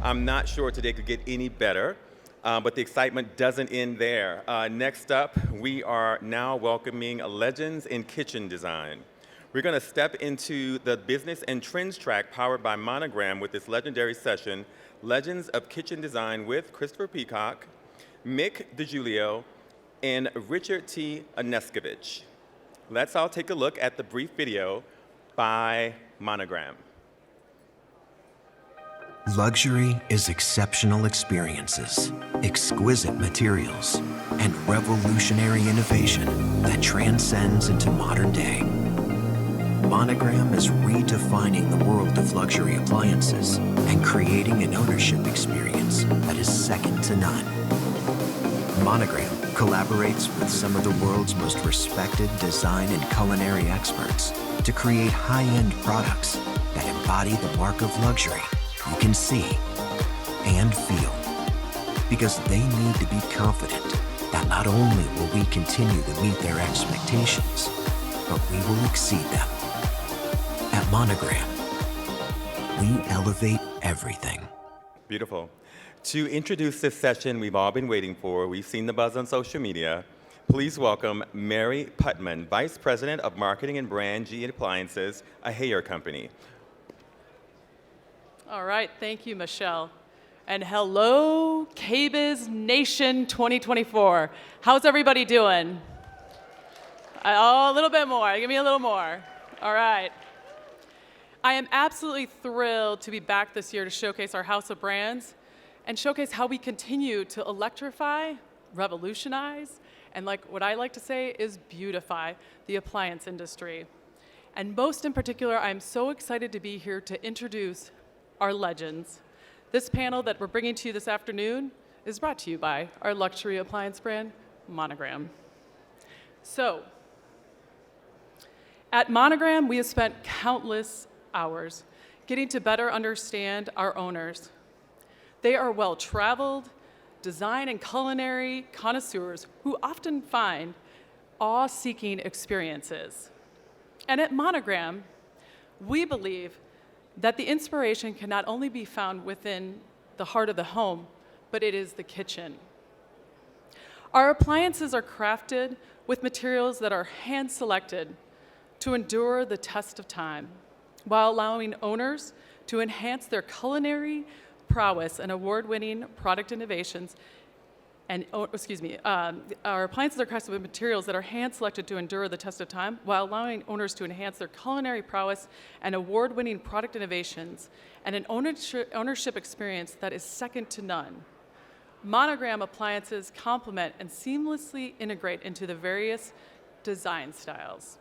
I'm not sure today could get any better, but the excitement doesn't end there. Next up, we are now welcoming Legends in Kitchen Design. We're going to step into the business and trends track powered by Monogram with this legendary session, Legends of Kitchen Design with Christopher Peacock, Mick Giulio, and Richard T. Anuszkiewicz. Let's all take a look at the brief video by Monogram. Luxury is exceptional experiences, exquisite materials, and revolutionary innovation that transcends into modern day. Monogram is redefining the world of luxury appliances and creating an ownership experience that is second to none. Monogram collaborates with some of the world's most respected design and culinary experts to create high-end products that embody the mark of luxury you can see and feel. Because they need to be confident that not only will we continue to meet their expectations, but we will exceed them. At Monogram, we elevate everything. Beautiful. To introduce this session we've all been waiting for, we've seen the buzz on social media. Please welcome Mary Putman, Vice President of Marketing and Brand, GE Appliances, a Haier company. All right, thank you, Michelle. And hello, KBIS Nation 2024. How's everybody doing? Oh, a little bit more. Give me a little more. All right. I am absolutely thrilled to be back this year to showcase our house of brands and showcase how we continue to electrify, revolutionize, and like what I like to say is beautify the appliance industry. And most in particular, I'm so excited to be here to introduce our legends. This panel that we're bringing to you this afternoon is brought to you by our luxury appliance brand, Monogram. So, at Monogram, we have spent countless hours getting to better understand our owners. They are well-traveled, design and culinary connoisseurs who often find awe-seeking experiences. And at Monogram, we believe that the inspiration can not only be found within the heart of the home, but it is the kitchen. Our appliances are crafted with materials that are hand-selected to endure the test of time, while allowing owners to enhance their culinary prowess and award-winning product innovations. And, our appliances are crafted with materials that are hand-selected to endure the test of time, while allowing owners to enhance their culinary prowess and award-winning product innovations, and an ownership experience that is second to none. Monogram appliances complement and seamlessly integrate into the various design styles.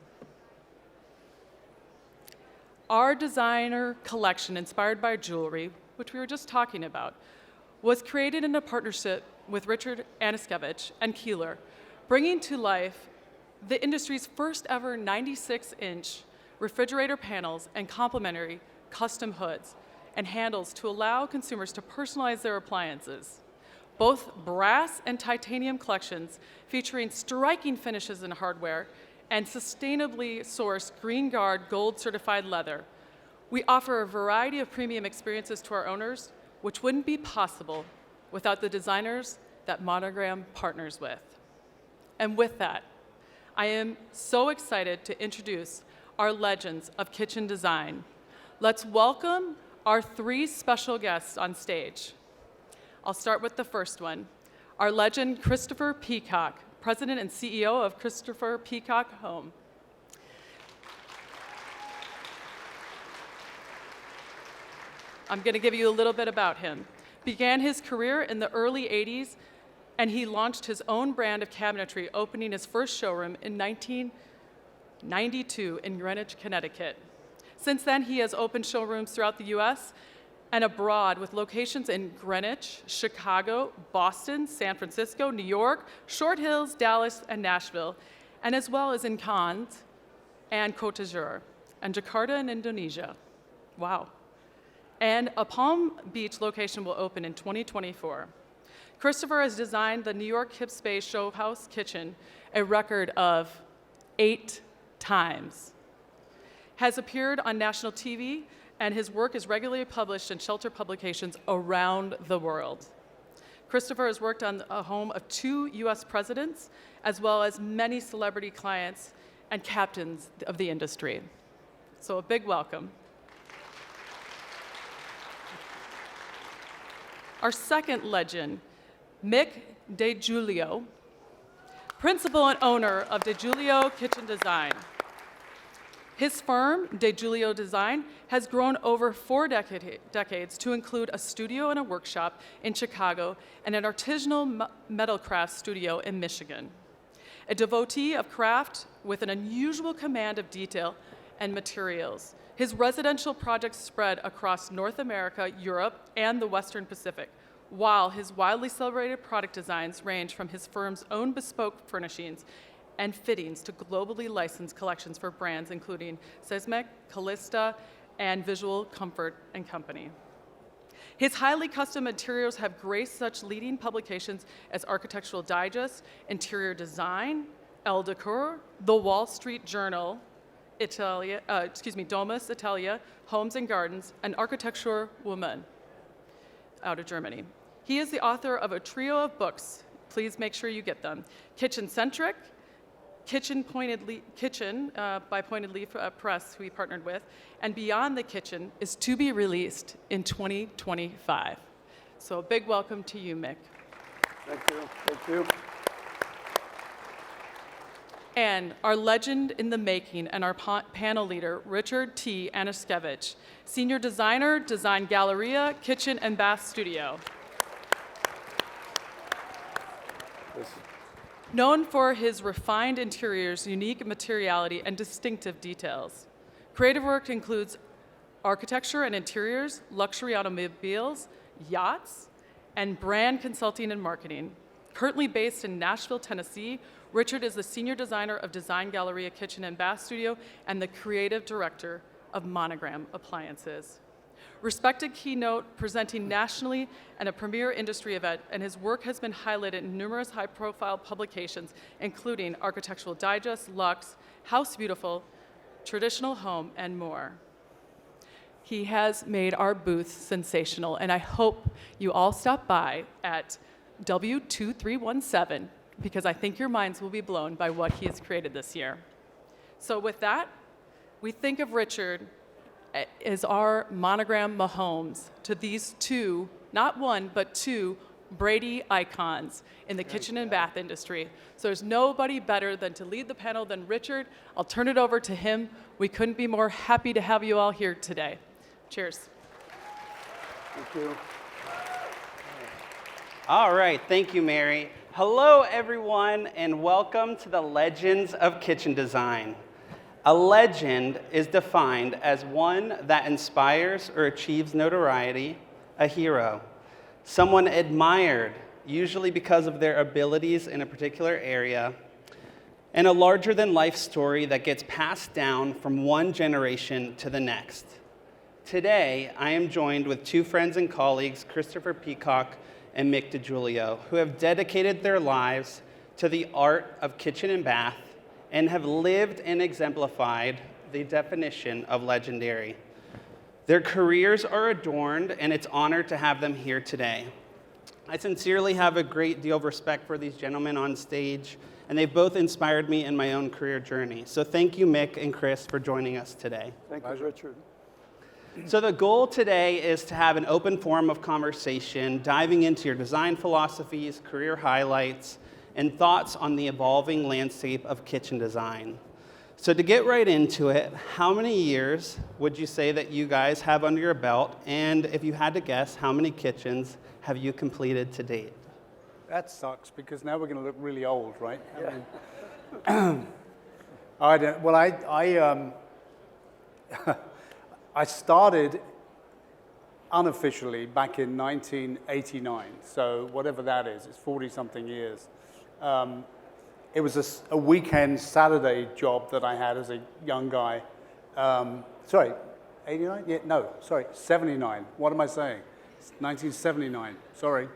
Our designer collection, inspired by jewelry, which we were just talking about, was created in a partnership with Richard Anuszkiewicz and Keeler, bringing to life the industry's first ever 96-inch refrigerator panels and complementary custom hoods and handles to allow consumers to personalize their appliances. Both brass and titanium collections featuring striking finishes in hardware and sustainably sourced Green Guard Gold certified leather. We offer a variety of premium experiences to our owners, which wouldn't be possible without the designers that Monogram partners with. And with that, I am so excited to introduce our legends of kitchen design. Let's welcome our three special guests on stage. I'll start with the first one, our legend, Christopher Peacock, President and CEO of Christopher Peacock Home. I'm going to give you a little bit about him. Began his career in the early 80s, and he launched his own brand of cabinetry, opening his first showroom in 1992 in Greenwich, Connecticut. Since then, he has opened showrooms throughout the US and abroad with locations in Greenwich, Chicago, Boston, San Francisco, New York, Short Hills, Dallas, and Nashville, and as well as in Cannes and Côte d'Azur, and Jakarta in Indonesia. Wow. And a Palm Beach location will open in 2024. Christopher has designed the New York Hip Space Show House Kitchen a record of 8 times. Has appeared on national TV and his work is regularly published in shelter publications around the world. Christopher has worked on a home of 2 US presidents, as well as many celebrity clients and captains of the industry. So a big welcome. Our second legend, Mick Giulio, principal and owner of Giulio Kitchen Design. His firm, Giulio Design, has grown over 4 decades to include a studio and a workshop in Chicago and an artisanal metal craft studio in Michigan. A devotee of craft with an unusual command of detail and materials, his residential projects spread across North America, Europe, and the Western Pacific, while his widely celebrated product designs range from his firm's own bespoke furnishings and fittings to globally licensed collections for brands including Seismic, Callista, and Visual Comfort and Company. His highly custom interiors have graced such leading publications as Architectural Digest, Interior Design, Elle Decor, The Wall Street Journal, Domus Italia, Homes and Gardens, and Architecture Woman out of Germany. He is the author of a trio of books. Please make sure you get them. Kitchen Centric, Kitchen by Pointed Leaf Press, who we partnered with, and Beyond the Kitchen is to be released in 2025. So a big welcome to you, Mick. Thank you. Thank you. And our legend in the making and our panel leader, Richard T. Anuszkiewicz, Senior Designer, Design Galleria, Kitchen and Bath Studio. Known for his refined interiors, unique materiality, and distinctive details. Creative work includes architecture and interiors, luxury automobiles, yachts, and brand consulting and marketing. Currently based in Nashville, Tennessee, Richard is the senior designer of Design Galleria Kitchen and Bath Studio and the creative director of Monogram Appliances. Respected keynote presenting nationally and a premier industry event, and his work has been highlighted in numerous high-profile publications, including Architectural Digest, Lux, House Beautiful, Traditional Home, and more. He has made our booth sensational, and I hope you all stop by at W2317, because I think your minds will be blown by what he has created this year. So with that, we think of Richard as our Monogram Mahomes to these 2, not 1, but 2 Brady icons in the kitchen and bath industry. So there's nobody better than to lead the panel than Richard. I'll turn it over to him. We couldn't be more happy to have you all here today. Cheers. Thank you. All right, thank you, Mary. Hello, everyone, and welcome to the Legends of Kitchen Design. A legend is defined as one that inspires or achieves notoriety, a hero, someone admired, usually because of their abilities in a particular area, and a larger-than-life story that gets passed down from one generation to the next. Today, I am joined with 2 friends and colleagues, Christopher Peacock and Mick Giulio, who have dedicated their lives to the art of kitchen and bath and have lived and exemplified the definition of legendary. Their careers are adorned, and it's honored to have them here today. I sincerely have a great deal of respect for these gentlemen on stage, and they've both inspired me in my own career journey. So thank you, Mick and Chris, for joining us today. Thank you, Richard. So the goal today is to have an open forum of conversation, diving into your design philosophies, career highlights, and thoughts on the evolving landscape of kitchen design. So to get right into it, how many years would you say that you guys have under your belt? And if you had to guess, how many kitchens have you completed to date? That sucks, because now we're going to look really old, right? Yeah. I started unofficially back in 1989, so whatever that is, it's 40-something years. It was a weekend Saturday job that I had as a young guy. 89? Yeah, no, sorry, 79. What am I saying? It's 1979, sorry.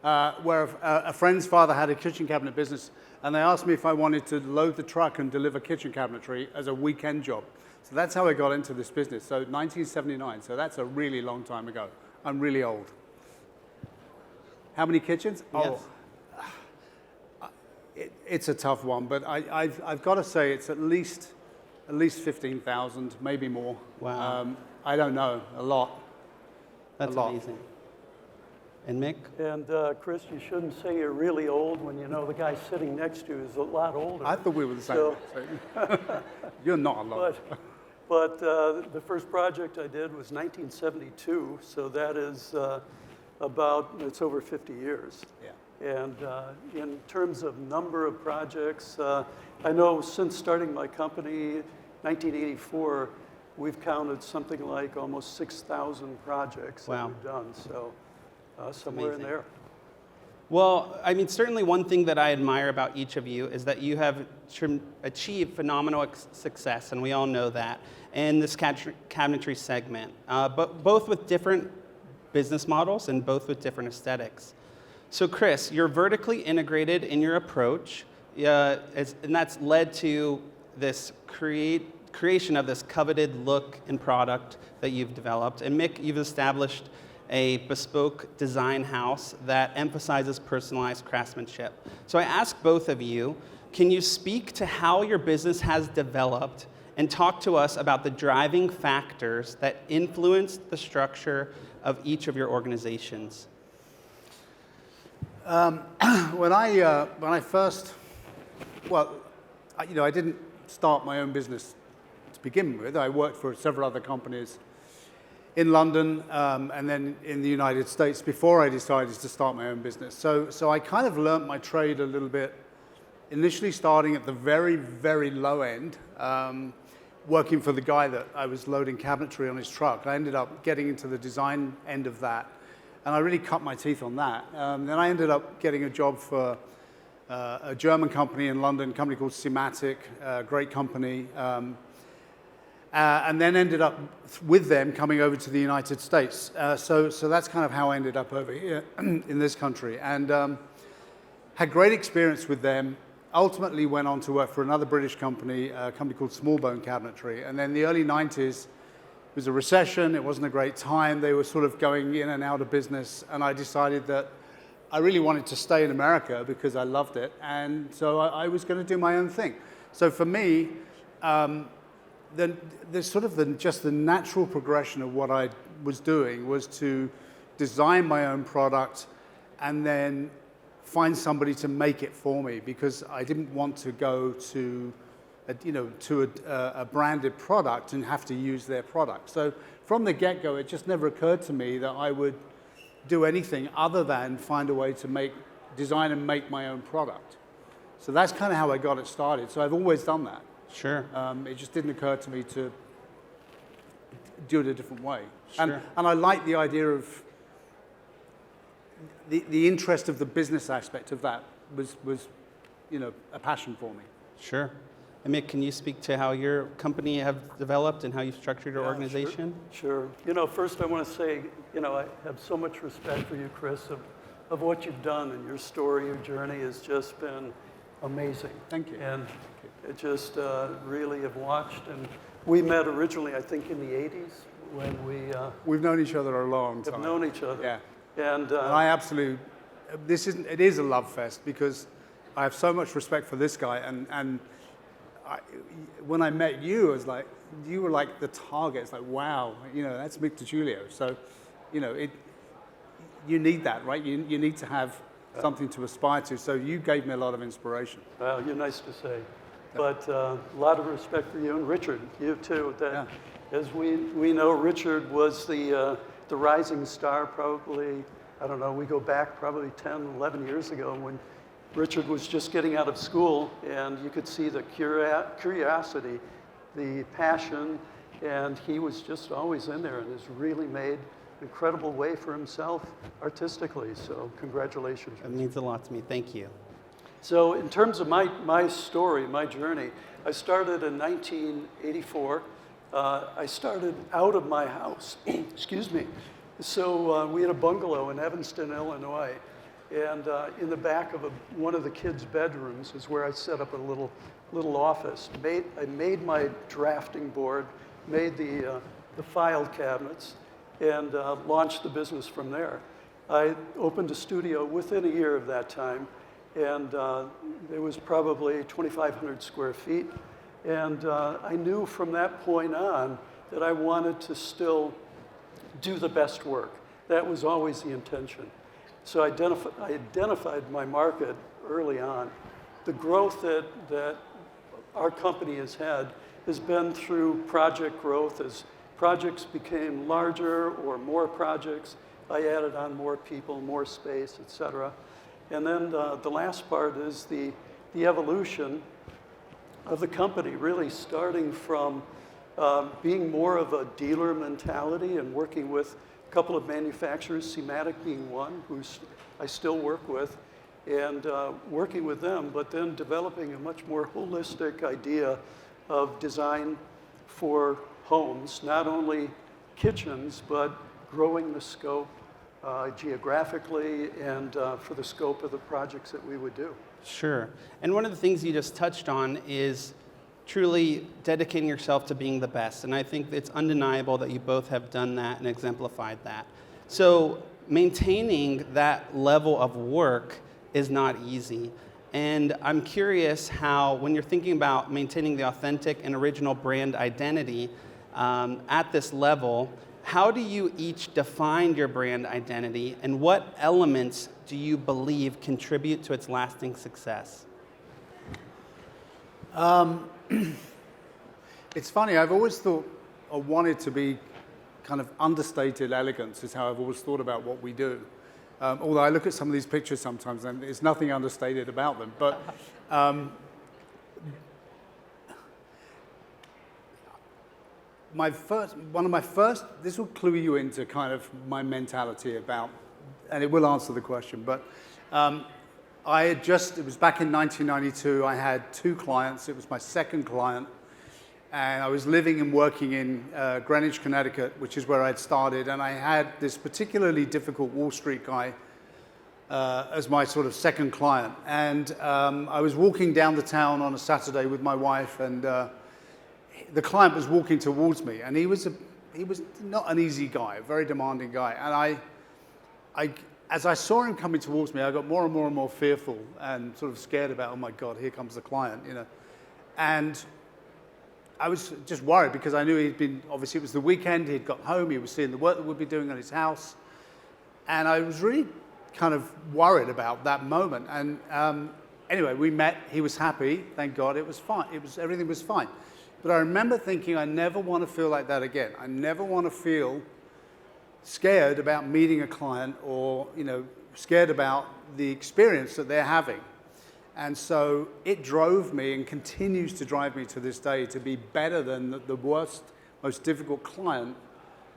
Where a friend's father had a kitchen cabinet business And they asked me if I wanted to load the truck and deliver kitchen cabinetry as a weekend job. So that's how I got into this business. So 1979, so that's a really long time ago. I'm really old. How many kitchens? Yes. Oh, it's a tough one, but I've got to say it's at least 15,000, maybe more. Wow. I don't know, a lot. That's a lot. amazing. And Mick? And Chris, you shouldn't say you're really old when you know the guy sitting next to you is a lot older. I thought we were the same. So- You're not a lot. But the first project I did was 1972, so that is it's over 50 years. Yeah. And in terms of number of projects, I know since starting my company, 1984, we've counted something like almost 6,000 projects that Wow. we've done. So somewhere in amazing. there. Well, I mean, certainly one thing that I admire about each of you is that you have achieved phenomenal success, and we all know that, in this cabinetry segment, but both with different business models and both with different aesthetics. So Chris, you're vertically integrated in your approach, and that's led to this creation of this coveted look and product that you've developed. And Mick, you've established a bespoke design house that emphasizes personalized craftsmanship. So I ask both of you, can you speak to how your business has developed and talk to us about the driving factors that influenced the structure of each of your organizations? When I first, I didn't start my own business to begin with. I worked for several other companies in London and then in the United States before I decided to start my own business. So I kind of learnt my trade a little bit, initially starting at the very, very low end, working for the guy that I was loading cabinetry on his truck. I ended up getting into the design end of that, and I really cut my teeth on that. Then I ended up getting a job for a German company in London, a company called Simatic, a great company. And then ended up with them coming over to the United States. So that's kind of how I ended up over here in this country. And had great experience with them. Ultimately went on to work for another British company, a company called Smallbone Cabinetry. And then the early 90s, it was a recession. It wasn't a great time. They were sort of going in and out of business. And I decided that I really wanted to stay in America because I loved it. And so I was going to do my own thing. So for me, there's sort of just the natural progression of what I was doing was to design my own product and then find somebody to make it for me, because I didn't want to go to a branded product and have to use their product. So from the get-go, it just never occurred to me that I would do anything other than find a way to design and make my own product. So that's kind of how I got it started. So I've always done that. Sure. It just didn't occur to me to do it a different way. Sure. And I like the idea of the interest of the business aspect of that was a passion for me. Sure. And Mick, can you speak to how your company have developed and how you've structured your Yeah, organization? Sure. First I want to say, I have so much respect for you, Chris, of what you've done, and your story, your journey has just been amazing. Thank you. And it just really have watched, and we met originally, I think, in the 80s when We've known each other a long time. have known each other. Yeah. And And it is a love fest because I have so much respect for this guy, and when I met you, I was like, you were like the target. It's like, wow, that's Mick to Giulio. So, you need that, right? You need to have something to aspire to. So you gave me a lot of inspiration. well, you're nice to say. But a lot of respect for you, and Richard, you too. Yeah. As we know, Richard was the rising star probably, I don't know, we go back probably 10, 11 years ago when Richard was just getting out of school, and you could see the curiosity, the passion, and he was just always in there and has really made an incredible way for himself artistically. So congratulations. It means a lot to me. Thank you. So in terms of my story, my journey, I started in 1984. I started out of my house, excuse me. So we had a bungalow in Evanston, Illinois, And in the back of one of the kids' bedrooms is where I set up a little office. I made my drafting board, made the file cabinets, and launched the business from there. I opened a studio within a year of that time, and it was probably 2,500 square feet. And I knew from that point on that I wanted to still do the best work. That was always the intention. So I identified my market early on. The growth that our company has had has been through project growth. As projects became larger or more projects, I added on more people, more space, et cetera. And then the last part is the evolution of the company, really starting from being more of a dealer mentality and working with a couple of manufacturers, Seamatic being one, who I still work with, and working with them, but then developing a much more holistic idea of design for homes, not only kitchens, but growing the scope geographically and for the scope of the projects that we would do. Sure. And one of the things you just touched on is truly dedicating yourself to being the best. And I think it's undeniable that you both have done that and exemplified that. So maintaining that level of work is not easy. And I'm curious how, when you're thinking about maintaining the authentic and original brand identity at this level, how do you each define your brand identity, and what elements do you believe contribute to its lasting success? It's funny, I've always thought or wanted to be kind of understated elegance is how I've always thought about what we do. Although I look at some of these pictures sometimes and there's nothing understated about them. But this will clue you into kind of my mentality about, and it will answer the question, but it was back in 1992, I had 2 clients. It was my second client, and I was living and working in Greenwich, Connecticut, which is where I'd started, and I had this particularly difficult Wall Street guy as my sort of second client. And I was walking down the town on a Saturday with my wife, and the client was walking towards me, and he was not an easy guy, a very demanding guy. And as I saw him coming towards me, I got more and more and more fearful and sort of scared about, oh my God, here comes the client, you know. And I was just worried because I knew obviously it was the weekend, he'd got home, he was seeing the work that we'd be doing on his house. And I was really kind of worried about that moment. And anyway, we met, he was happy, thank God, it was fine, everything was fine. But I remember thinking, I never want to feel like that again. I never want to feel scared about meeting a client or, you know, scared about the experience that they're having. And so it drove me and continues to drive me to this day to be better than the worst, most difficult client,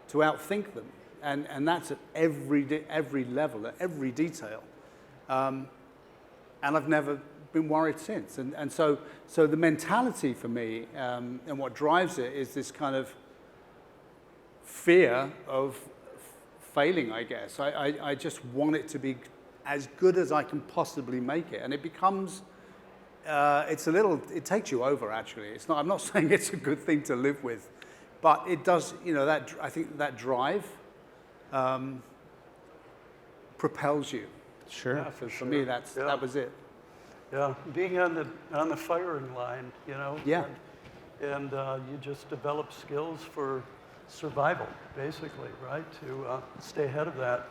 to outthink them. And that's at every level, at every detail. And I've never been worried since. And so the mentality for me and what drives it is this kind of fear of failing, I guess. I just want it to be as good as I can possibly make it. And it becomes, it takes you over, actually. I'm not saying it's a good thing to live with, but it does, you know, I think that drive propels you. Sure. Yeah, For me, that was it. Yeah, being on the firing line, you know. Yeah. And you just develop skills for survival, basically, right? To stay ahead of that.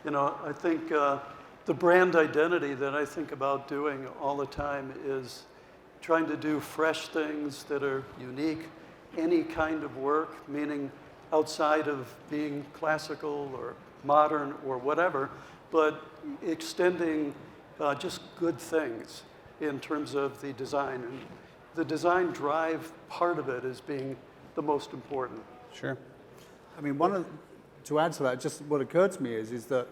You know, I think the brand identity that I think about doing all the time is trying to do fresh things that are unique, any kind of work, meaning outside of being classical or modern or whatever, but extending just good things in terms of the design. And the design drive part of it is being the most important. Sure. I mean, to add to that, just what occurred to me is that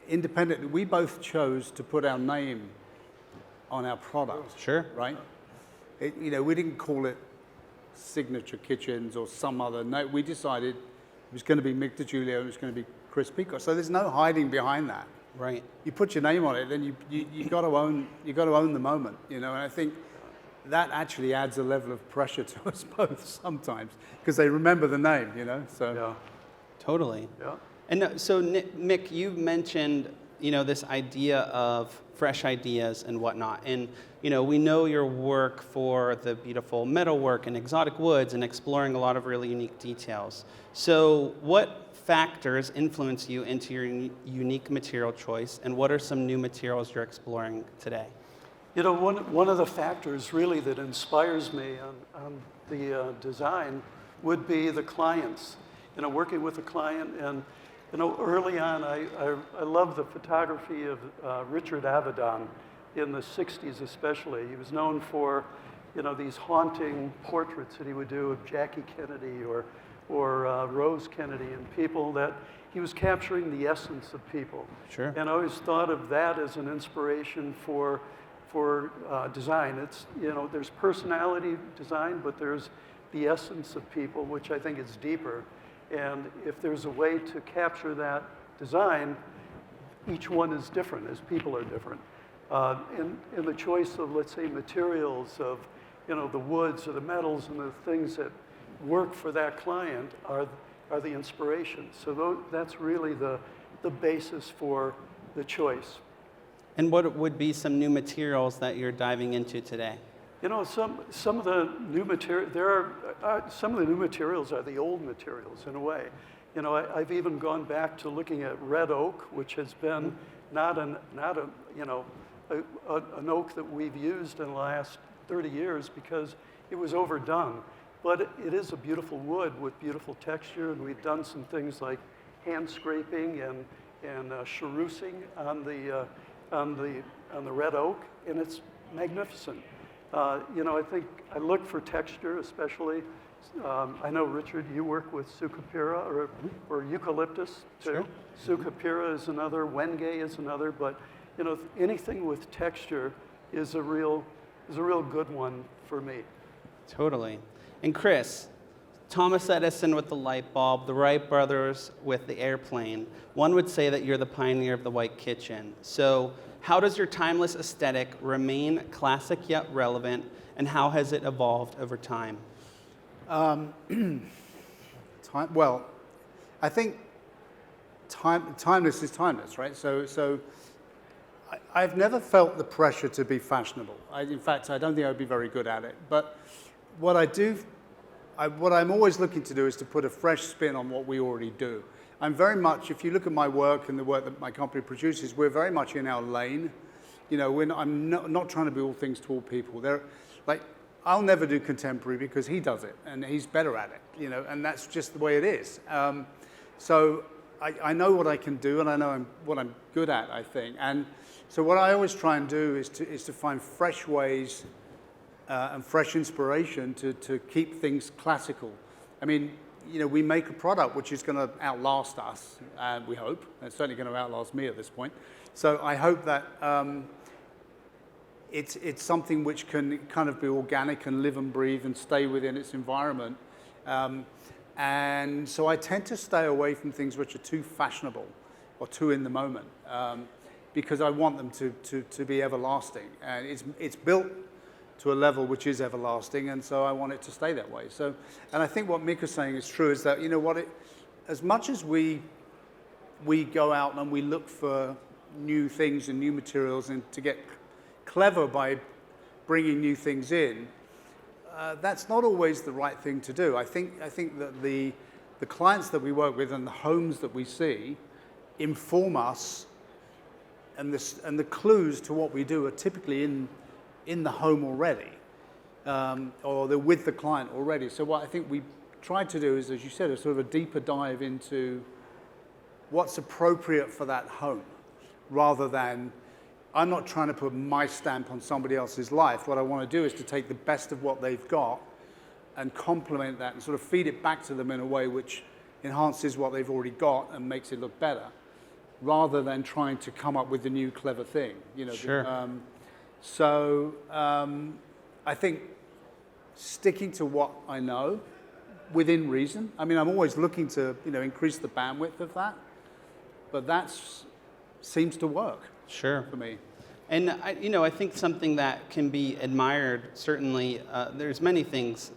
independently, we both chose to put our name on our product. Sure. Right? You know, we didn't call it Signature Kitchens or some other. No, we decided it was going to be Mick Giulio and it was going to be Peacock. So there's no hiding behind that. Right. you put your name on it, then you got to own the moment, And I think that actually adds a level of pressure to us both sometimes because they remember the name, So Yeah. Totally. Yeah. And so, Mick, you mentioned, this idea of fresh ideas and whatnot. And, we know your work for the beautiful metalwork and exotic woods and exploring a lot of really unique details. So what factors influence you into your unique material choice, and what are some new materials you're exploring today? One of the factors really that inspires me on the design would be the clients. Working with a client, and early on, I love the photography of Richard Avedon in the 60s especially. He was known for, these haunting portraits that he would do of Jackie Kennedy or Rose Kennedy and people that he was capturing the essence of people. Sure. And I always thought of that as an inspiration for design. It's, there's personality design, but there's the essence of people, which I think is deeper. And if there's a way to capture that design, each one is different, as people are different. In the choice of, let's say, materials of, the woods or the metals and the things that work for that client are the inspiration. So that's really the basis for the choice. And what would be some new materials that you're diving into today? Some of the new some of the new materials are the old materials in a way. I've even gone back to looking at red oak, which has been not an oak that we've used in the last 30 years because it was overdone. But it is a beautiful wood with beautiful texture, and we've done some things like hand scraping and cherusing on the red oak, and it's magnificent. I think I look for texture, especially. I know, Richard, you work with Sucupira or eucalyptus too. Sure. Sucupira is another, Wenge is another, but anything with texture is a real good one for me. Totally. And Chris, Thomas Edison with the light bulb, the Wright brothers with the airplane. One would say that you're the pioneer of the white kitchen. So how does your timeless aesthetic remain classic yet relevant, and how has it evolved over time? Well, I think timeless is timeless, right? So I've never felt the pressure to be fashionable. In fact, I don't think I'd be very good at it. But what what I'm always looking to do is to put a fresh spin on what we already do. I'm very much, if you look at my work and the work that my company produces, we're very much in our lane. I'm not trying to be all things to all people. I'll never do contemporary because he does it and he's better at it, and that's just the way it is. So I know what I can do, and I know what I'm good at, I think. And so what I always try and do is to find fresh ways and fresh inspiration to keep things classical. I mean, we make a product which is going to outlast us, we hope. It's certainly going to outlast me at this point. So I hope that it's something which can kind of be organic and live and breathe and stay within its environment. And so I tend to stay away from things which are too fashionable or too in the moment, because I want them to be everlasting. And it's built to a level which is everlasting, and so I want it to stay that way. So, and I think what Mick is saying is true, is that, as much as we go out and we look for new things and new materials and to get clever by bringing new things in, that's not always the right thing to do. I think that the clients that we work with and the homes that we see inform us, and the clues to what we do are typically in the home already, or they're with the client already. So what I think we try to do is, as you said, a sort of a deeper dive into what's appropriate for that home, rather than, I'm not trying to put my stamp on somebody else's life. What I want to do is to take the best of what they've got and complement that and sort of feed it back to them in a way which enhances what they've already got and makes it look better, rather than trying to come up with the new clever thing. Sure. So I think sticking to what I know within reason. I mean, I'm always looking to increase the bandwidth of that, but that's seems to work Sure. for me. And I think something that can be admired, certainly, there's many things.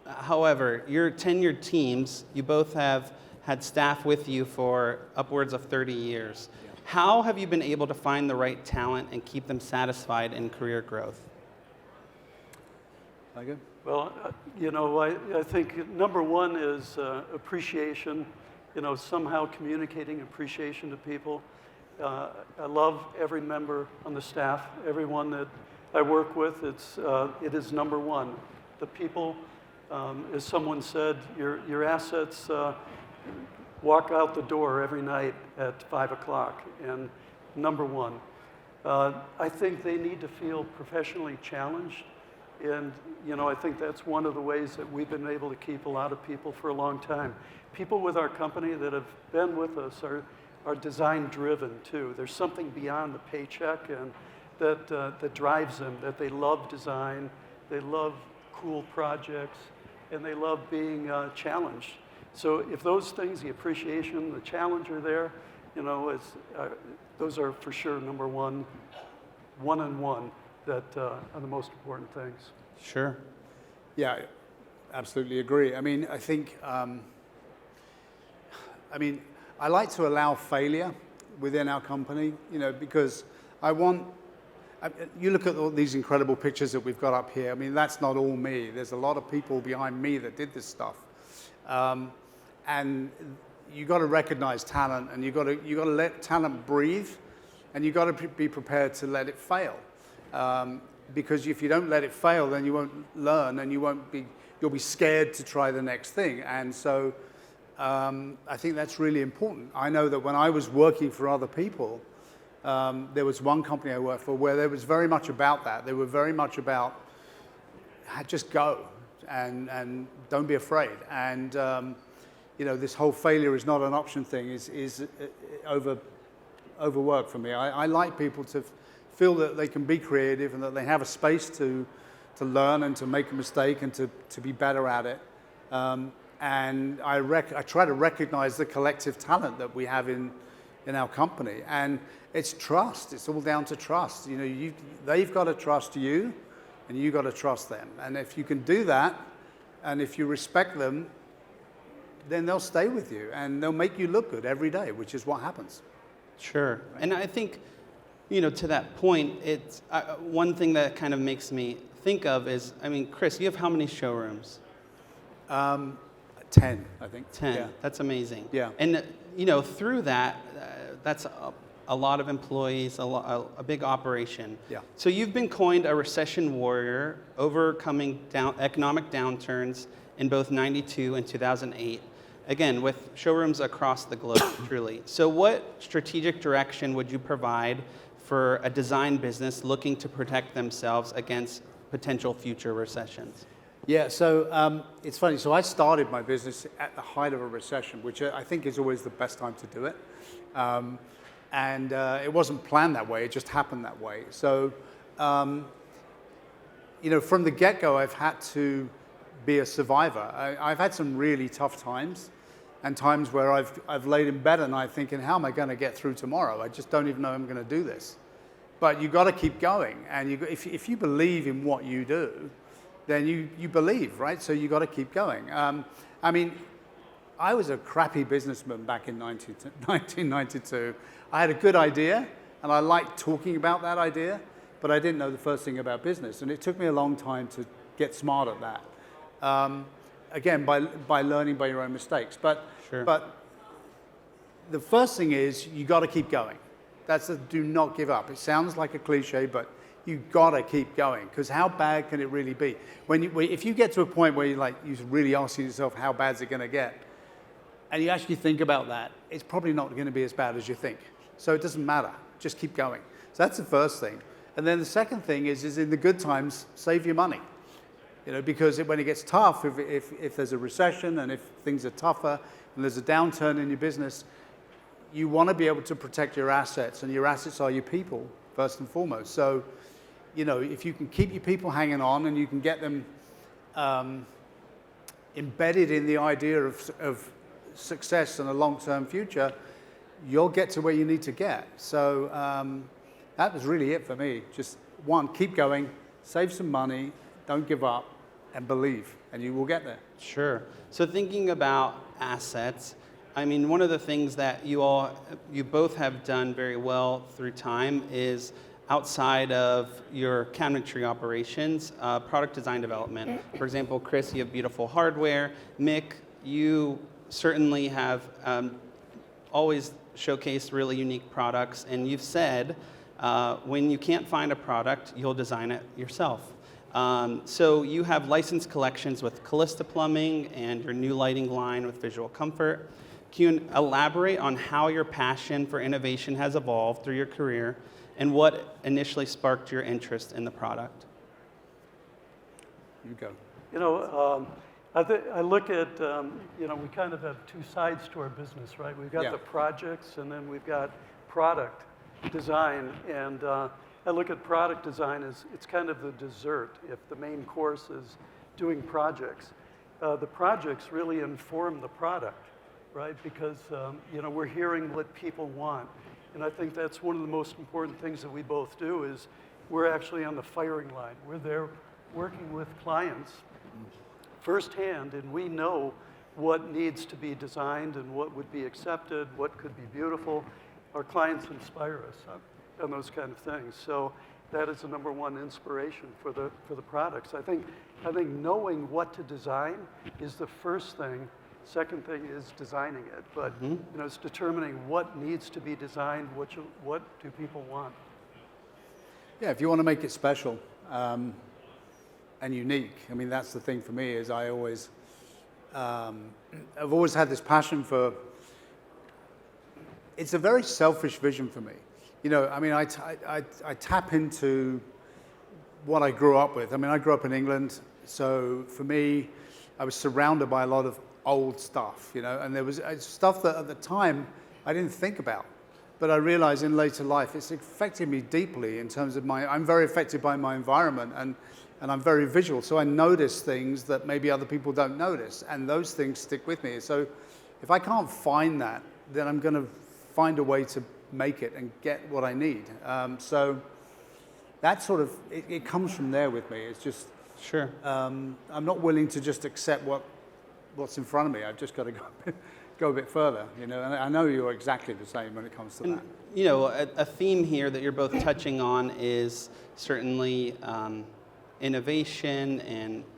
However, your tenured teams, you both have had staff with you for upwards of 30 years. Yeah. How have you been able to find the right talent and keep them satisfied in career growth? Well, I think number one is appreciation, somehow communicating appreciation to people. I love every member on the staff, everyone that I work with. It is number one. The people, as someone said, your assets walk out the door every night at 5 o'clock, and number one. I think they need to feel professionally challenged, and I think that's one of the ways that we've been able to keep a lot of people for a long time. People with our company that have been with us are design driven too. There's something beyond the paycheck and that drives them, that they love design, they love cool projects, and they love being challenged. So if those things, the appreciation, the challenge are there, those are for sure number one that are the most important things. Sure. Yeah, I absolutely agree. I mean, I think, I like to allow failure within our company, because you look at all these incredible pictures that we've got up here. I mean, that's not all me. There's a lot of people behind me that did this stuff. And you got to recognize talent, and you got to let talent breathe, and you got to be prepared to let it fail. Because if you don't let it fail, then you won't learn, and you'll be scared to try the next thing. And so I think that's really important. I know that when I was working for other people, there was one company I worked for where there was very much about that. They were very much about just go and don't be afraid. And this whole failure is not an option thing is overwork for me. I like people to feel that they can be creative and that they have a space to learn and to make a mistake and to be better at it. And I try to recognize the collective talent that we have in our company. And it's trust. It's all down to trust. They've got to trust you, and you've got to trust them. And if you can do that, and if you respect them, then they'll stay with you, and they'll make you look good every day, which is what happens. Sure. And I think, to that point, it's one thing that kind of makes me think of is, Chris, you have how many showrooms? 10, I think. 10. Yeah. That's amazing. Yeah. And through that, that's a lot of employees, a big operation. Yeah. So you've been coined a recession warrior, overcoming economic downturns in both '92 and 2008. Again, with showrooms across the globe, truly. So what strategic direction would you provide for a design business looking to protect themselves against potential future recessions? Yeah, so it's funny. So I started my business at the height of a recession, which I think is always the best time to do it. And it wasn't planned that way. It just happened that way. So, from the get-go, I've had to be a survivor. I've had some really tough times, and times where I've laid in bed and I'm thinking, how am I going to get through tomorrow? I just don't even know I'm going to do this. But you've got to keep going. And if you believe in what you do, then you believe, right? So you got to keep going. I was a crappy businessman back in 1992. I had a good idea, and I liked talking about that idea, but I didn't know the first thing about business. And it took me a long time to get smart at that. Again, by learning by your own mistakes. But the first thing is you got to keep going. That's do not give up. It sounds like a cliche, but you got to keep going, because how bad can it really be? If you get to a point where you're really asking yourself, how bad is it going to get? And you actually think about that, it's probably not going to be as bad as you think. So it doesn't matter. Just keep going. So that's the first thing. And then the second thing is in the good times, save your money. Because when it gets tough, if there's a recession and if things are tougher and there's a downturn in your business, you want to be able to protect your assets, and your assets are your people, first and foremost. So, if you can keep your people hanging on and you can get them embedded in the idea of success and a long-term future, you'll get to where you need to get. So that was really it for me. Just one, keep going, save some money, don't give up, and believe, and you will get there. Sure. So thinking about assets, I mean, one of the things that you both have done very well through time is outside of your cabinetry operations, product design development. For example, Chris, you have beautiful hardware. Mick, you certainly have always showcased really unique products, and you've said when you can't find a product, you'll design it yourself. So you have licensed collections with Callista Plumbing and your new lighting line with Visual Comfort. Can you elaborate on how your passion for innovation has evolved through your career and what initially sparked your interest in the product? You go. You know, I look at, you know, we kind of have two sides to our business, right? We've got the projects, and then we've got product design. And I look at product design as it's kind of the dessert. If the main course is doing projects, the projects really inform the product, right? Because, you know, we're hearing what people want. And I think that's one of the most important things that we both do is we're actually on the firing line. We're there working with clients firsthand, and we know what needs to be designed and what would be accepted, what could be beautiful. Our clients inspire us on those kind of things. So that is the number one inspiration for the products. I think knowing what to design is the first thing. Second thing is designing it, but you know, it's determining what needs to be designed, what do people want. Yeah, if you want to make it special and unique, I mean, that's the thing for me is I've always had this passion for, it's a very selfish vision for me. You know, I mean, I tap into what I grew up with. I mean, I grew up in England, so for me, I was surrounded by a lot of old stuff, you know, and there was stuff that at the time I didn't think about, but I realized in later life it's affected me deeply in terms of I'm very affected by my environment, and I'm very visual, so I notice things that maybe other people don't notice, and those things stick with me. So if I can't find that, then I'm going to find a way to make it and get what I need. So that sort of, it comes from there with me. It's just, sure. I'm not willing to just accept what's in front of me. I've just got to go a bit further, you know, and I know you're exactly the same when it comes to that. You know, a theme here that you're both touching on is certainly innovation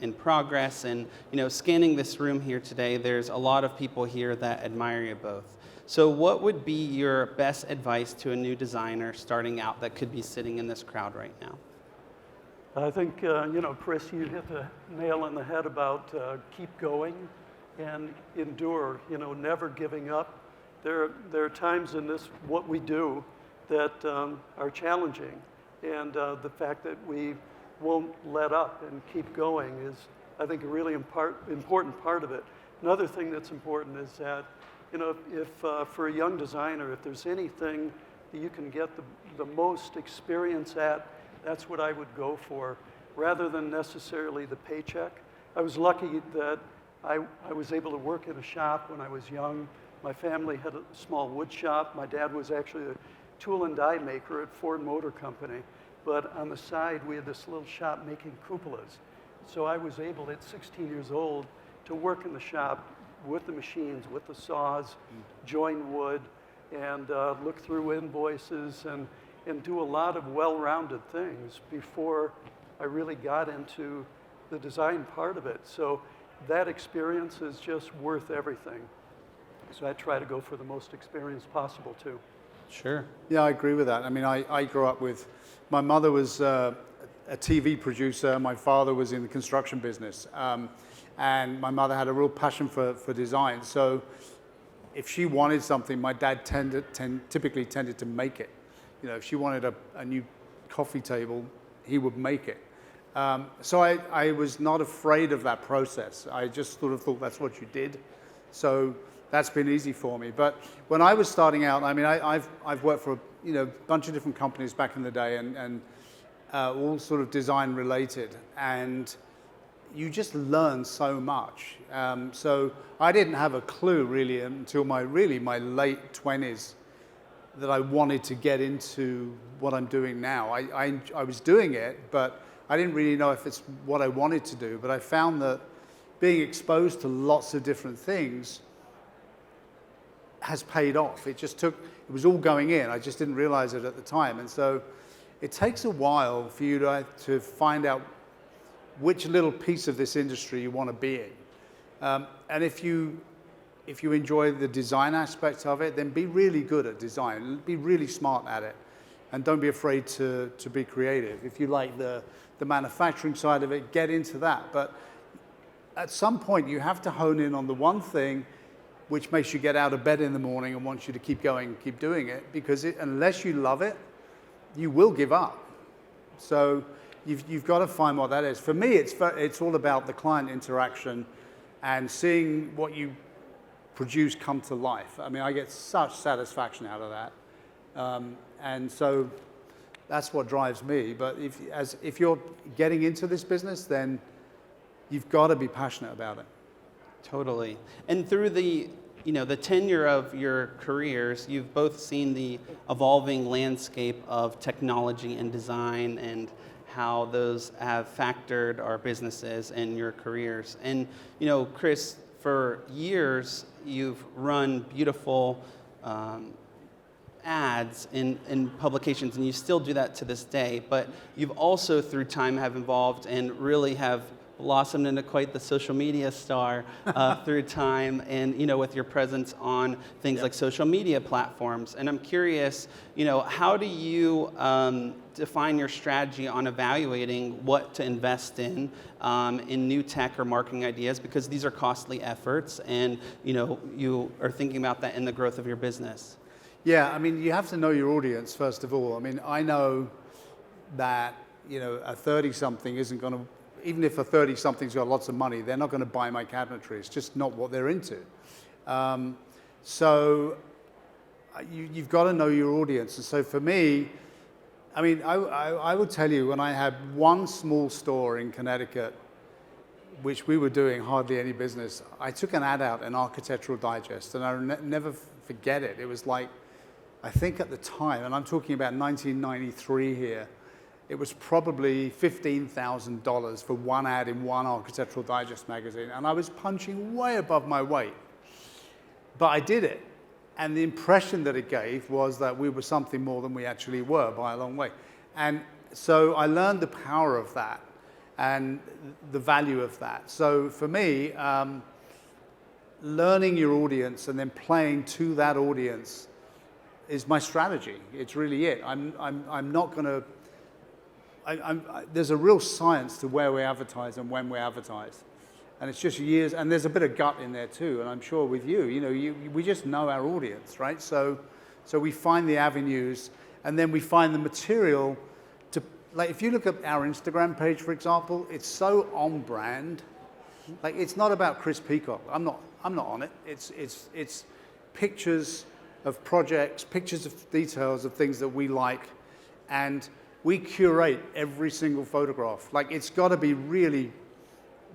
and progress, and, you know, scanning this room here today, there's a lot of people here that admire you both. So what would be your best advice to a new designer starting out that could be sitting in this crowd right now? I think, you know, Chris, you hit the nail on the head about keep going and endure, you know, never giving up. There are times in this, what we do, that are challenging. And the fact that we won't let up and keep going is, I think, a really important part of it. Another thing that's important is that, you know, if for a young designer, if there's anything that you can get the most experience at, that's what I would go for, rather than necessarily the paycheck. I was lucky that I was able to work in a shop when I was young. My family had a small wood shop. My dad was actually a tool and die maker at Ford Motor Company. But on the side, we had this little shop making cupolas. So I was able, at 16 years old, to work in the shop with the machines, with the saws, join wood, and look through invoices and do a lot of well-rounded things before I really got into the design part of it. So that experience is just worth everything. So I try to go for the most experience possible too. Sure. Yeah, I agree with that. I mean, I grew up with, my mother was a TV producer, my father was in the construction business, and my mother had a real passion for design. So if she wanted something, my dad typically tended to make it. You know, if she wanted a new coffee table, he would make it. So I was not afraid of that process. I just sort of thought that's what you did. So that's been easy for me. But when I was starting out, I mean, I've worked for a bunch of different companies back in the day, and all sort of design related, and you just learn so much. So I didn't have a clue really until my late 20s that I wanted to get into what I'm doing now. I was doing it, but I didn't really know if it's what I wanted to do. But I found that being exposed to lots of different things has paid off. It was all going in. I just didn't realize it at the time. And so it takes a while for you to find out which little piece of this industry you want to be in. And if you enjoy the design aspect of it, then be really good at design. Be really smart at it. And don't be afraid to be creative. If you like the manufacturing side of it, get into that. But at some point, you have to hone in on the one thing which makes you get out of bed in the morning and wants you to keep going, keep doing it, because unless you love it, you will give up. So you've got to find what that is. For me, it's all about the client interaction and seeing what you produce come to life. I mean, I get such satisfaction out of that. And so that's what drives me. But if you're getting into this business, then you've got to be passionate about it. Totally. And through the tenure of your careers, you've both seen the evolving landscape of technology and design and how those have factored our businesses and your careers. And, Chris, for years, you've run beautiful ads in publications, and you still do that to this day, but you've also, through time, have evolved and really have blossomed into quite the social media star through time, and with your presence on things like social media platforms. And I'm curious, how do you define your strategy on evaluating what to invest in new tech or marketing ideas? Because these are costly efforts, and you are thinking about that in the growth of your business. Yeah, I mean, you have to know your audience first of all. I mean, I know that a 30-something isn't going to. Even if a 30-something's got lots of money, they're not going to buy my cabinetry. It's just not what they're into. So you've got to know your audience. And so for me, I mean, I would tell you, when I had one small store in Connecticut, which we were doing hardly any business, I took an ad out in Architectural Digest, and I'll never forget it. It was like, I think at the time, and I'm talking about 1993 here, it was probably $15,000 for one ad in one Architectural Digest magazine, and I was punching way above my weight. But I did it, and the impression that it gave was that we were something more than we actually were by a long way. And so I learned the power of that and the value of that. So for me, learning your audience and then playing to that audience is my strategy. It's really it. I'm not going to. There's a real science to where we advertise and when we advertise, and it's just years. And there's a bit of gut in there too. And I'm sure with we just know our audience, right? So we find the avenues, and then we find the material to. Like if you look at our Instagram page, for example, it's so on brand. Like it's not about Chris Peacock. I'm not on it. It's pictures of projects, pictures of details of things that we like, and we curate every single photograph. Like it's got to be really,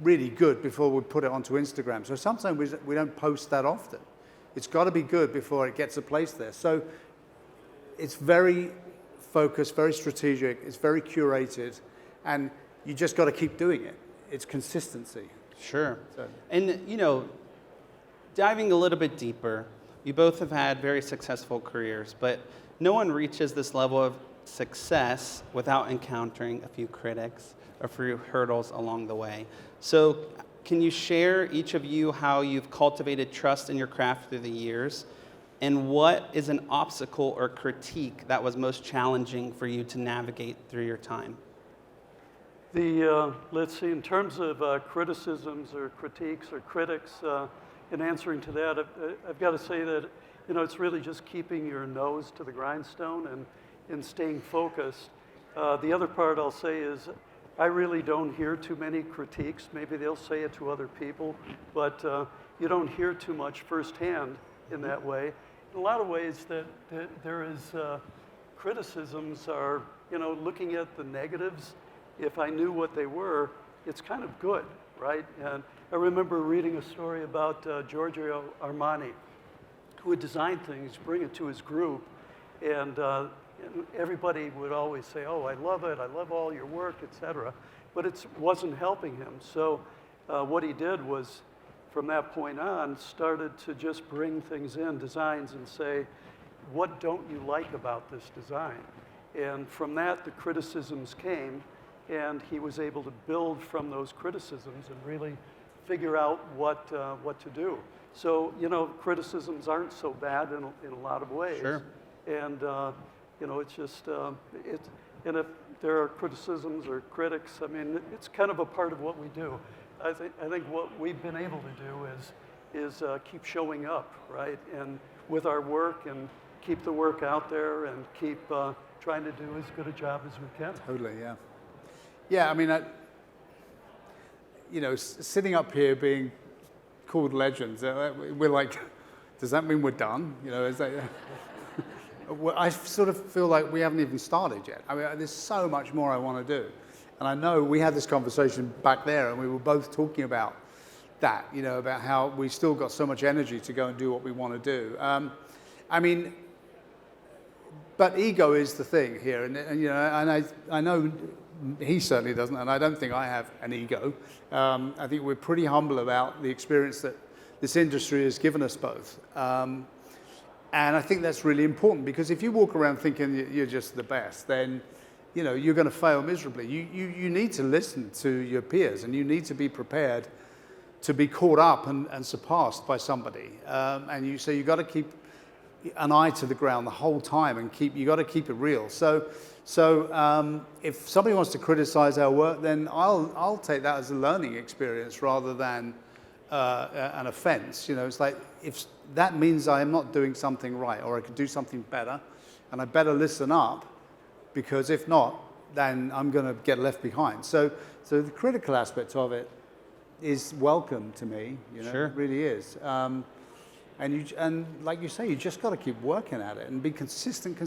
really good before we put it onto Instagram. So sometimes we don't post that often. It's got to be good before it gets a place there. So it's very focused, very strategic, it's very curated, and you just got to keep doing it. It's consistency. Sure. And diving a little bit deeper, you both have had very successful careers, but no one reaches this level of success without encountering a few critics, a few hurdles along the way. So can you share, each of you, how you've cultivated trust in your craft through the years, and what is an obstacle or critique that was most challenging for you to navigate through your time? Let's see, in terms of criticisms or critiques or critics, in answering to that, I've got to say that it's really just keeping your nose to the grindstone and staying focused. The other part I'll say is I really don't hear too many critiques. Maybe they'll say it to other people, but you don't hear too much firsthand in that way. In a lot of ways that there is criticisms are, looking at the negatives. If I knew what they were, it's kind of good, right? And I remember reading a story about Giorgio Armani, who would design things, bring it to his group, And everybody would always say, oh, I love it, I love all your work, etc. But it wasn't helping him. So what he did was, from that point on, started to just bring things in, designs, and say, what don't you like about this design? And from that, the criticisms came, and he was able to build from those criticisms and really figure out what to do. So, you know, criticisms aren't so bad in a lot of ways. Sure. And, you know, it's just, and if there are criticisms or critics, I mean, it's kind of a part of what we do. I think what we've been able to do is keep showing up, right? And with our work, and keep the work out there, and keep trying to do as good a job as we can. Totally, yeah. Yeah, I mean, you know, sitting up here being called legends, we're like, does that mean we're done? You know, is that, well, I sort of feel like we haven't even started yet. I mean, there's so much more I want to do. And I know we had this conversation back there, and we were both talking about that, you know, about how we still got so much energy to go and do what we want to do. I mean, but ego is the thing here, and you know, and I know he certainly doesn't, and I don't think I have an ego. I think we're pretty humble about the experience that this industry has given us both. And I think that's really important, because if you walk around thinking you're just the best, then you know, you're going to fail miserably. You need to listen to your peers, and you need to be prepared to be caught up and surpassed by somebody. And you've got to keep an eye to the ground the whole time, and you got to keep it real. So if somebody wants to criticize our work, then I'll take that as a learning experience rather than an offense. You know, it's like, if that means I am not doing something right, or I could do something better, and I better listen up, because if not, then I'm going to get left behind. So the critical aspect of it is welcome to me. You know, Sure. It really is. And like you say, you just got to keep working at it and be consistent,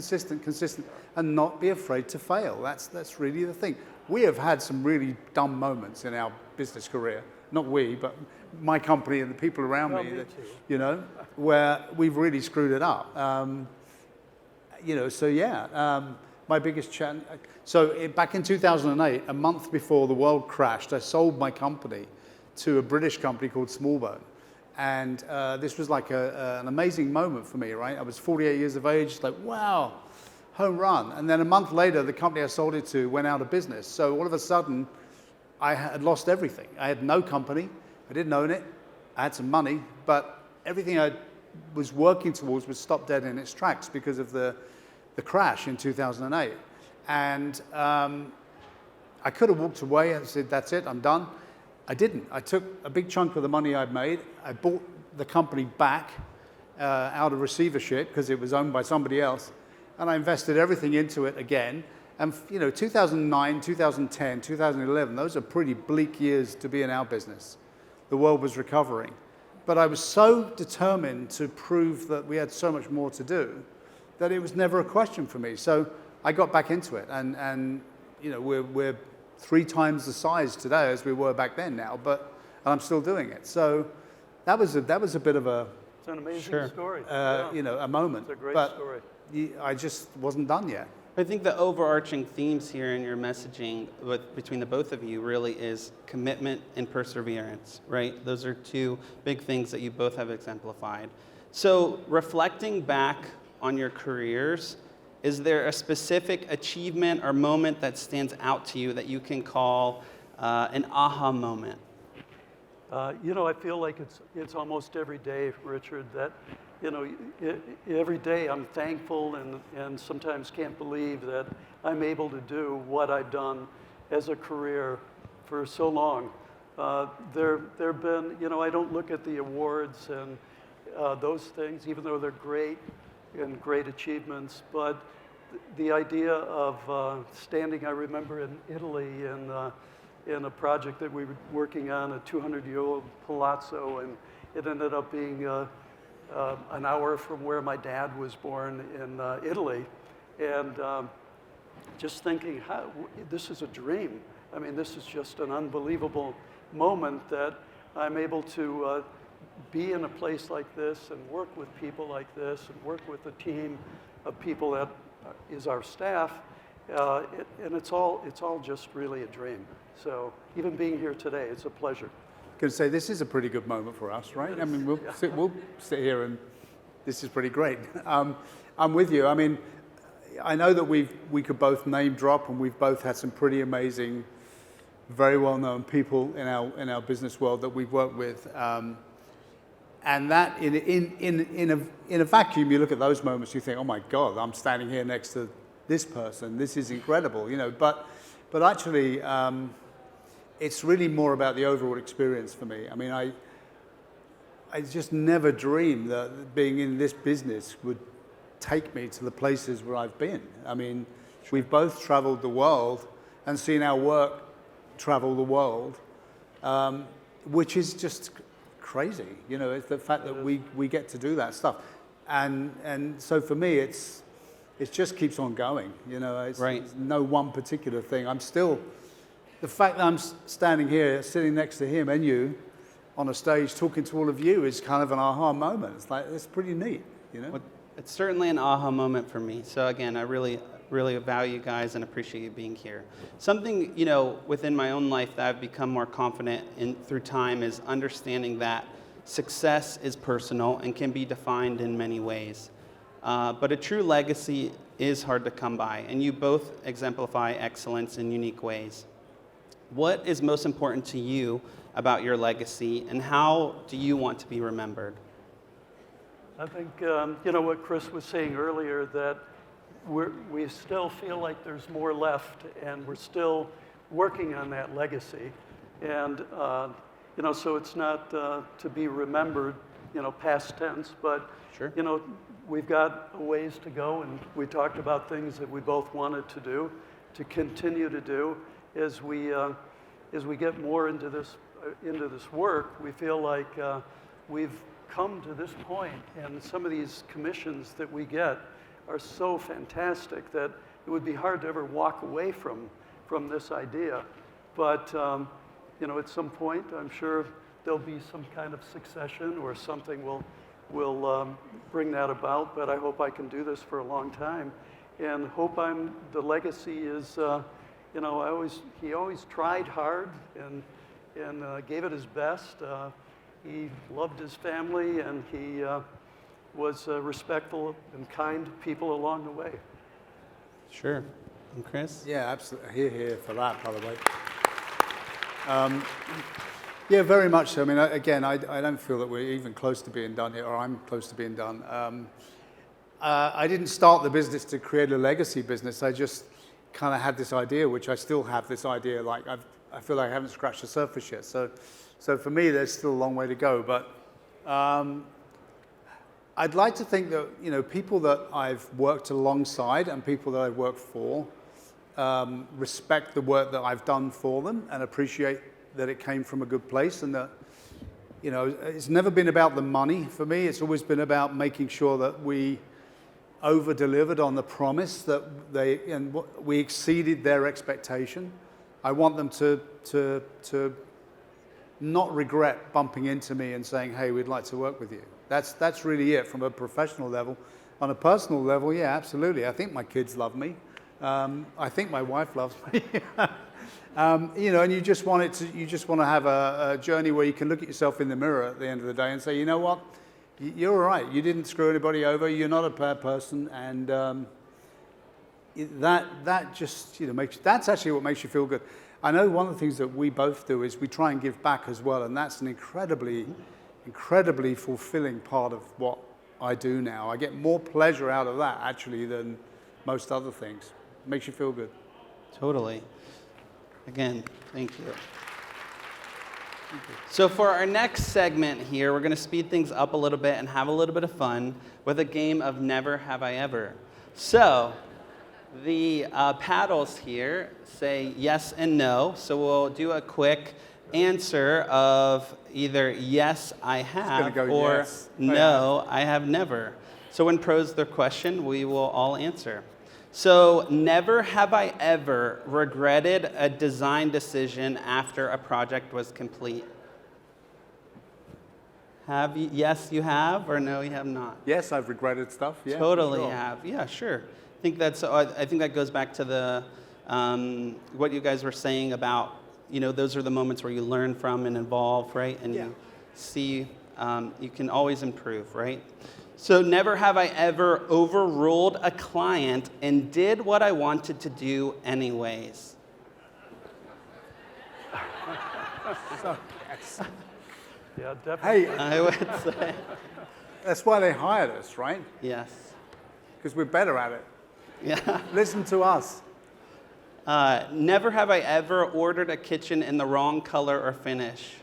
and not be afraid to fail. That's really the thing. We have had some really dumb moments in our business career. Not we, but my company and the people around me. That, you know, where we've really screwed it up. You know, so yeah. My biggest challenge. So back in 2008, a month before the world crashed, I sold my company to a British company called Smallbone. And this was like an amazing moment for me, right? I was 48 years of age, like, wow, home run. And then a month later, the company I sold it to went out of business. So all of a sudden, I had lost everything. I had no company. I didn't own it. I had some money, but everything I was working towards was stopped dead in its tracks because of the crash in 2008. And I could have walked away and said, that's it, I'm done. I didn't. I took a big chunk of the money I'd made. I bought the company back out of receivership because it was owned by somebody else. And I invested everything into it again. And you know, 2009, 2010, 2011, those are pretty bleak years to be in our business. The world was recovering. But I was so determined to prove that we had so much more to do that it was never a question for me. So I got back into it, and you know, we're 3 times the size today as we were back then now, and I'm still doing it. So that was a bit of a, It's an amazing Sure. story. you know, a moment. It's a great but story. I just wasn't done yet. I think the overarching themes here in your messaging between the both of you really is commitment and perseverance, right? Those are 2 big things that you both have exemplified. So reflecting back on your careers, is there a specific achievement or moment that stands out to you that you can call an aha moment? You know, I feel like it's almost every day, Richard, that, you know, every day I'm thankful and sometimes can't believe that I'm able to do what I've done as a career for so long. There have been, you know, I don't look at the awards and those things, even though they're great and great achievements, but the idea of standing, I remember in Italy in a project that we were working on, a 200-year-old palazzo, and it ended up being an hour from where my dad was born in Italy, and just thinking, this is a dream. I mean, this is just an unbelievable moment that I'm able to be in a place like this and work with people like this and work with a team of people that is our staff, and it's all just really a dream. So even being here today, it's a pleasure. Going to say this is a pretty good moment for us, right? I mean, we'll sit here and this is pretty great. I'm with you. I mean, I know that we could both name drop, and we've both had some pretty amazing, very well-known people in our business world that we've worked with. And that in a vacuum, you look at those moments, you think, oh my God, I'm standing here next to this person. This is incredible, you know. But actually, it's really more about the overall experience for me. I mean, I just never dreamed that being in this business would take me to the places where I've been. I mean, we've both traveled the world and seen our work travel the world, which is just crazy. You know, it's the fact that we get to do that stuff. And so for me, it just keeps on going. You know, it's no one particular thing. I'm still, the fact that I'm standing here, sitting next to him and you on a stage talking to all of you is kind of an aha moment. It's like, it's pretty neat, you know? Well, it's certainly an aha moment for me. So again, I really value you guys and appreciate you being here. Something, you know, within my own life that I've become more confident in through time is understanding that success is personal and can be defined in many ways. But a true legacy is hard to come by, and you both exemplify excellence in unique ways. What is most important to you about your legacy, and how do you want to be remembered? I think, you know, what Chris was saying earlier, that we still feel like there's more left, and we're still working on that legacy. And, you know, so it's not to be remembered, you know, past tense, but, Sure. you know, we've got a ways to go, and we talked about things that we both wanted to do, to continue to do. As we get more into this work, we feel like we've come to this point, and some of these commissions that we get are so fantastic that it would be hard to ever walk away from this idea. But you know, at some point, I'm sure there'll be some kind of succession or something will bring that about. But I hope I can do this for a long time, and hope the legacy is. You know, he always tried hard and gave it his best. He loved his family, and he was respectful and kind to people along the way. Sure. And Chris? Yeah, absolutely. Here for that, by the way. Yeah, very much so. I mean, again, I don't feel that we're even close to being done here, or I'm close to being done. I didn't start the business to create a legacy business. I just kind of had this idea, which I still have this idea, like I feel like I haven't scratched the surface yet. So for me, there's still a long way to go. But I'd like to think that, you know, people that I've worked alongside and people that I've worked for respect the work that I've done for them and appreciate that it came from a good place, and that, you know, it's never been about the money for me. It's always been about making sure that we over-delivered on the promise, that we exceeded their expectation. I want them to not regret bumping into me and saying, hey, we'd like to work with you. That's really it from a professional level. On a personal level, yeah, absolutely. I think my kids love me. I think my wife loves me. You know, and you just want to have a journey where you can look at yourself in the mirror at the end of the day and say, you know what? You're all right. You didn't screw anybody over. You're not a bad person, and that just, you know, that's actually what makes you feel good. I know one of the things that we both do is we try and give back as well, and that's an incredibly fulfilling part of what I do now. I get more pleasure out of that actually than most other things. It makes you feel good. Totally. Again, thank you. So for our next segment here, we're going to speed things up a little bit and have a little bit of fun with a game of Never Have I Ever. So the paddles here say yes and no. So we'll do a quick answer of either yes, I have, or yes, no, I have never. So when posed the question, we will all answer. So never have I ever regretted a design decision after a project was complete. Have you? Yes, you have, or no, you have not? Yes, I've regretted stuff. Yeah, Totally sure. have. Yeah, sure. I think that goes back to the what you guys were saying about, those are the moments where you learn from and evolve, right? And you see you can always improve, right? So never have I ever overruled a client and did what I wanted to do anyways. Yeah, definitely. Hey, I would say that's why they hired us, right? yes. Because we're better at it. Yeah. Listen to us. Never have I ever ordered a kitchen in the wrong color or finish.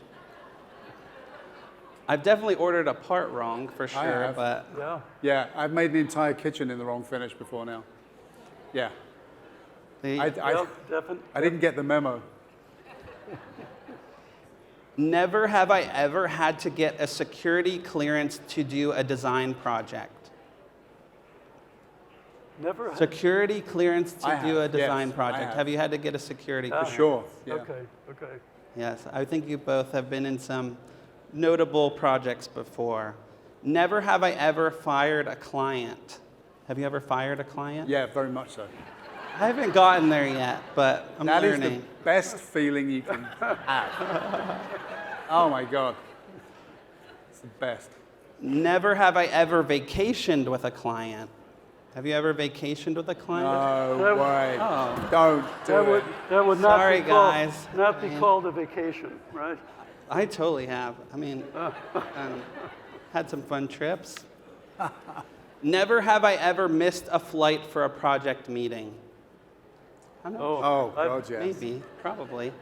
I've definitely ordered a part wrong for sure, have. but Yeah. Yeah, I've made an entire kitchen in the wrong finish before now. Yeah, the- I Definitely. didn't get the memo. never have I ever had to get a security clearance to do a design project. Never. Security clearance to I do a have, design yes, I project. have. Have you had to get a security For clearance? Sure. Yeah. Okay. Yes, I think you both have been in some notable projects before. Never have I ever fired a client. Have you ever fired a client? Yeah, very much so. I haven't gotten there yet, but I'm That is learning. the best feeling you can have. Oh my God. It's the best. Never have I ever vacationed with a client. Have you ever vacationed with a client? No way. Don't do it. That would not Sorry, be called, guys. not be called a vacation, right? I totally have. I mean, had some fun trips. Never have I ever missed a flight for a project meeting. I'm not Oh God, yes. Maybe, probably.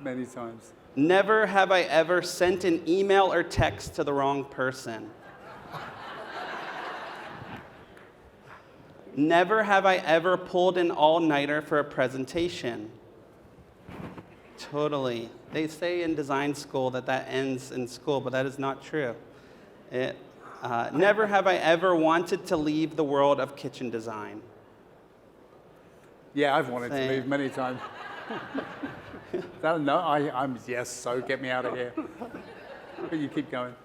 Many times. Never have I ever sent an email or text to the wrong person. Never have I ever pulled an all-nighter for a presentation. Totally. They say in design school that ends in school, but that is not true. Never have I ever wanted to leave the world of kitchen design. Yeah, I've wanted Same. to leave many times. No, I'm yes, so get me out of here. But you keep going.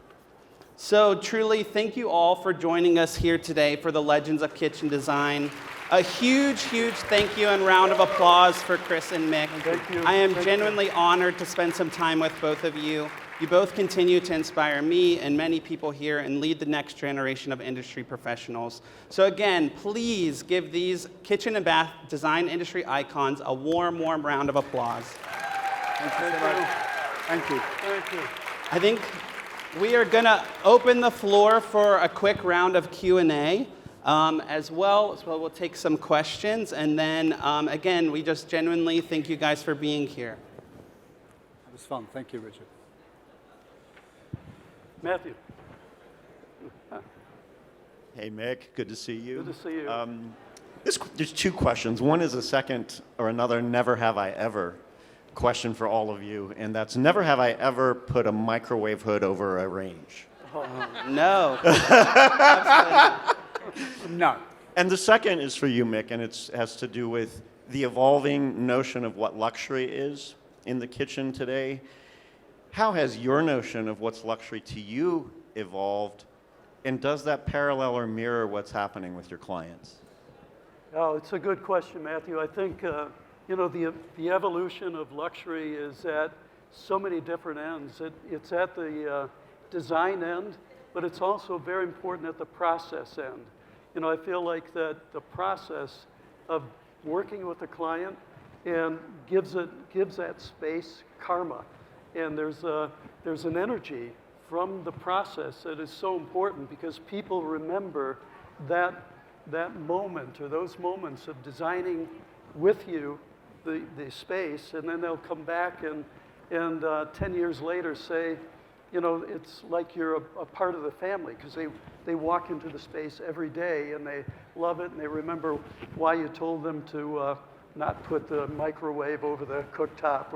So truly, thank you all for joining us here today for the Legends of Kitchen Design. A huge, huge thank you and round of applause for Chris and Mick. Thank you. I am Thank genuinely honored to spend some time with both of you. You both continue to inspire me and many people here and lead the next generation of industry professionals. So again, please give these kitchen and bath design industry icons a warm, warm round of applause. Thank you so much. Thank you. Thank you. I think we are going to open the floor for a quick round of Q&A as well. So we'll take some questions. And then, again, we just genuinely thank you guys for being here. It was fun. Thank you, Richard. Matthew, Hey, Mick, good to see you. good to see you. There's two questions. One is a second or another never have I ever question for all of you, and that's never have I ever put a microwave hood over a range. No. No. And the second is for you, Mick, and it has to do with the evolving notion of what luxury is in the kitchen today. How has your notion of what's luxury to you evolved, and does that parallel or mirror what's happening with your clients? Oh, it's a good question, Matthew. I think, the evolution of luxury is at so many different ends. It's at the design end, but it's also very important at the process end. I feel like that the process of working with a client and gives that space karma. And there's an energy from the process that is so important because people remember that moment or those moments of designing with you the space, and then they'll come back and 10 years later say, it's like you're a part of the family because they walk into the space every day and they love it and they remember why you told them to not put the microwave over the cooktop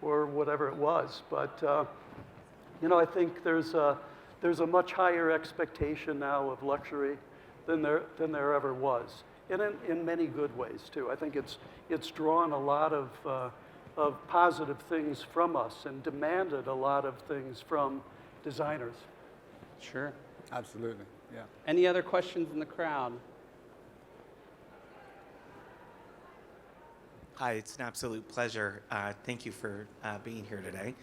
or whatever it was. But I think there's a much higher expectation now of luxury than there ever was, and in many good ways too. I think it's drawn a lot of positive things from us and demanded a lot of things from designers. Sure. Absolutely, yeah. Any other questions in the crowd? Hi, it's an absolute pleasure. Thank you for being here today.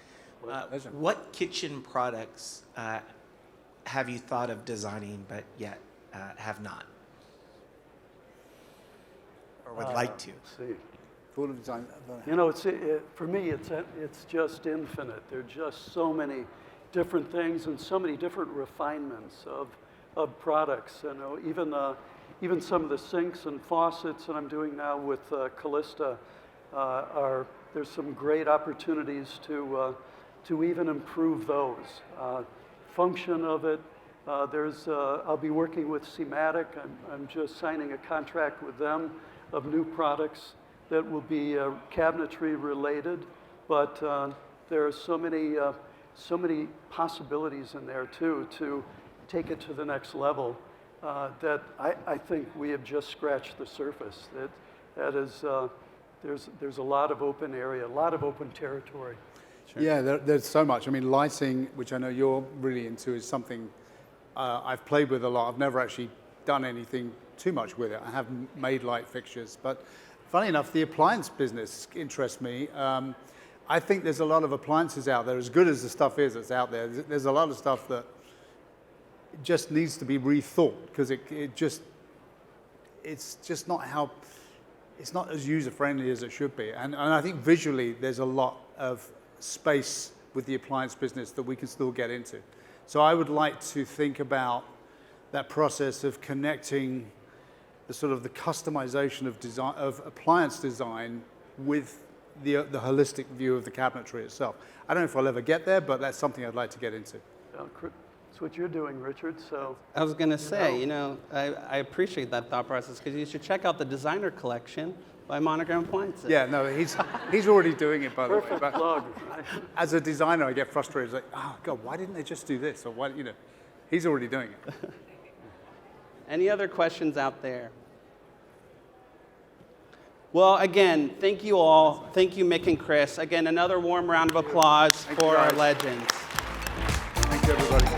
Pleasure. What kitchen products have you thought of designing but yet have not? Or would like to? Let's see. Full of design. You know, for me, it's just infinite. There are just so many different things and so many different refinements of products. You know, even some of the sinks and faucets that I'm doing now with Callista there's some great opportunities to even improve those. Function of it. I'll be working with Seamatic. I'm just signing a contract with them of new products that will be cabinetry related, but there are so many possibilities in there too to take it to the next level that I think we have just scratched the surface. That is there's a lot of open area, a lot of open territory. Sure. Yeah, there's so much. I mean, lighting, which I know you're really into, is something I've played with a lot. I've never actually done anything too much with it. I have made light fixtures, but funny enough, the appliance business interests me. I think there's a lot of appliances out there, as good as the stuff is that's out there. There's a lot of stuff that just needs to be rethought because it's just not how, it's not as user-friendly as it should be. And I think visually there's a lot of space with the appliance business that we can still get into. So I would like to think about that process of connecting the sort of the customization of design, of appliance design with the holistic view of the cabinetry itself. I don't know if I'll ever get there, but that's something I'd like to get into. That's what you're doing, Richard. So I was going to say, I appreciate that thought process because you should check out the designer collection by Monogram Appliances. Yeah, no, he's already doing it, by the way. perfect But plug. as a designer, I get frustrated. It's like, oh God, why didn't they just do this? Or why, he's already doing it. Any other questions out there? Well, again, thank you all. Thank you, Mick and Chris. Again, another warm round of applause for our legends. Thank you, everybody.